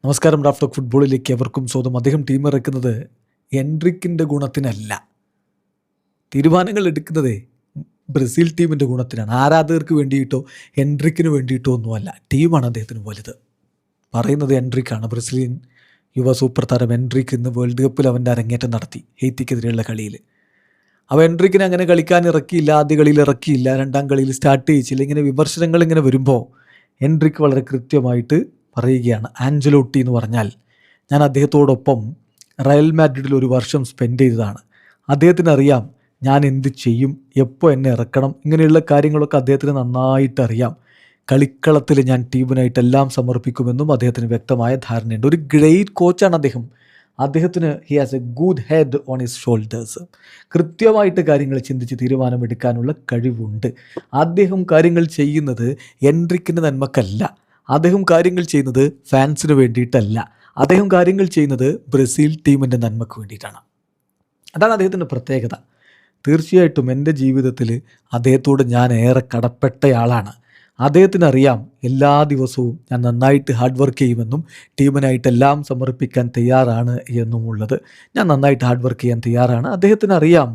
നമസ്കാരം. Raf talk ഫുട്ബോളിലേക്ക് എവർക്കും സ്വാഗതം. അദ്ദേഹം ടീം ഇറക്കുന്നത് എൻട്രിക്കിൻ്റെ ഗുണത്തിനല്ല, തീരുമാനങ്ങൾ എടുക്കുന്നത് ബ്രസീൽ ടീമിൻ്റെ ഗുണത്തിനാണ്. ആരാധകർക്ക് വേണ്ടിയിട്ടോ എൻട്രിക്കിന് വേണ്ടിയിട്ടോ ഒന്നുമല്ല. ടീമാണ് അദ്ദേഹത്തിന് വലുത്. പറയുന്നത് എൻട്രിക്കാണ്. ബ്രസീലിയൻ യുവ സൂപ്പർ താരം എൻട്രിക്ക് ഇന്ന് വേൾഡ് കപ്പിൽ അവൻ്റെ അരങ്ങേറ്റം നടത്തി ഹെയ്ത്തിക്കെതിരെയുള്ള കളിയിൽ. അവ എൻട്രിക്കിനെ അങ്ങനെ കളിക്കാൻ ഇറക്കിയില്ല, ആദ്യ കളിയിൽ ഇറക്കിയില്ല, രണ്ടാം കളിയിൽ സ്റ്റാർട്ട് ചെയ്യിച്ചില്ല. ഇങ്ങനെ വിമർശനങ്ങൾ ഇങ്ങനെ വരുമ്പോൾ എൻട്രിക്ക് വളരെ കൃത്യമായിട്ട് പറയുകയാണ്. ആഞ്ചലോട്ടി എന്ന് പറഞ്ഞാൽ ഞാൻ അദ്ദേഹത്തോടൊപ്പം റയൽ മാഡ്രിഡിൽ ഒരു വർഷം സ്പെൻഡ് ചെയ്തതാണ്. അദ്ദേഹത്തിന് അറിയാം ഞാൻ എന്ത് ചെയ്യും, എപ്പോൾ എന്നെ ഇറക്കണം, ഇങ്ങനെയുള്ള കാര്യങ്ങളൊക്കെ അദ്ദേഹത്തിന് നന്നായിട്ട് അറിയാം. കളിക്കളത്തിൽ ഞാൻ ടീമിനായിട്ടെല്ലാം സമർപ്പിക്കുമെന്നും അദ്ദേഹത്തിന് വ്യക്തമായ ധാരണയുണ്ട്. ഒരു ഗ്രേറ്റ് കോച്ചാണ് അദ്ദേഹം. അദ്ദേഹത്തിന് he has A good head on his shoulders. കൃത്യമായിട്ട് കാര്യങ്ങൾ ചിന്തിച്ച് തീരുമാനമെടുക്കാനുള്ള കഴിവുണ്ട്. അദ്ദേഹം കാര്യങ്ങൾ ചെയ്യുന്നത് എൻട്രിക്കിൻ്റെ നന്മക്കല്ല, അദ്ദേഹം കാര്യങ്ങൾ ചെയ്യുന്നത് ഫാൻസിന് വേണ്ടിയിട്ടല്ല, അദ്ദേഹം കാര്യങ്ങൾ ചെയ്യുന്നത് ബ്രസീൽ ടീമിൻ്റെ നന്മയ്ക്ക് വേണ്ടിയിട്ടാണ്. അതാണ് അദ്ദേഹത്തിൻ്റെ പ്രത്യേകത. തീർച്ചയായിട്ടും എൻ്റെ ജീവിതത്തിൽ അദ്ദേഹത്തോട് ഞാൻ ഏറെ കടപ്പെട്ടയാളാണ്. അദ്ദേഹത്തിന് അറിയാം എല്ലാ ദിവസവും ഞാൻ നന്നായിട്ട് ഹാർഡ് വർക്ക് ചെയ്യുമെന്നും ടീമിനായിട്ടെല്ലാം സമർപ്പിക്കാൻ തയ്യാറാണ് എന്നുമുള്ളത്. ഞാൻ നന്നായിട്ട് ഹാർഡ് വർക്ക് ചെയ്യാൻ തയ്യാറാണ്. അദ്ദേഹത്തിന് അറിയാം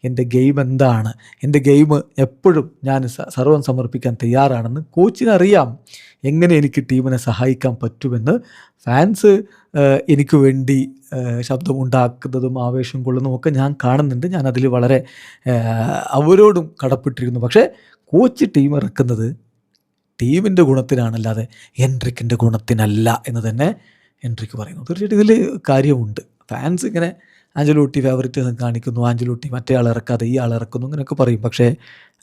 എൻ്റെ ഗെയിം എന്താണ്, എൻ്റെ ഗെയിം എപ്പോഴും ഞാൻ സർവ്വം സമർപ്പിക്കാൻ തയ്യാറാണെന്ന്. കോച്ചിനറിയാം എങ്ങനെ എനിക്ക് ടീമിനെ സഹായിക്കാൻ പറ്റുമെന്ന്. ഫാൻസ് എനിക്ക് വേണ്ടി ശബ്ദമുണ്ടാക്കുന്നതും ആവേശം കൊള്ളുന്നതും ഒക്കെ ഞാൻ കാണുന്നുണ്ട്. ഞാൻ അതിൽ വളരെ അവരോടും കടപ്പെട്ടിരിക്കുന്നു. പക്ഷേ കോച്ച് ടീം ഇറക്കുന്നത് ടീമിൻ്റെ ഗുണത്തിനാണല്ലാതെ എൻട്രിക്കിൻ്റെ ഗുണത്തിനല്ല എന്ന് തന്നെ എൻട്രിക്ക് പറയുന്നു. തീർച്ചയായിട്ടും ഇതിൽ കാര്യമുണ്ട്. ഫാൻസ് ഇങ്ങനെ ആഞ്ചലോട്ടി ഫേവറിറ്റ് കാണിക്കുന്നു, ആഞ്ചലോട്ടി മറ്റേ ആൾ ഇറക്കാതെ ഈ ആൾ ഇറക്കുന്നു, ഇങ്ങനെയൊക്കെ പറയും. പക്ഷേ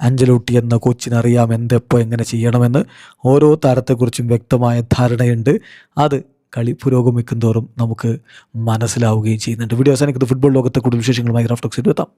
ആഞ്ചലോട്ടി എന്ന കോച്ചിനറിയാം എന്തെപ്പോൾ എങ്ങനെ ചെയ്യണമെന്ന്. ഓരോ താരത്തെക്കുറിച്ചും വ്യക്തമായ ധാരണയുണ്ട്. അത് കളി പുരോഗമിക്കും തോറും നമുക്ക് മനസ്സിലാവുകയും ചെയ്യുന്നുണ്ട്. വീഡിയോ അവസാനിക്കുന്നത് ഫുട്ബോൾ ലോകത്തെ കൂടുതൽ വിശേഷങ്ങളുമായി റാഫ് ടോക്സിൽ എത്താം.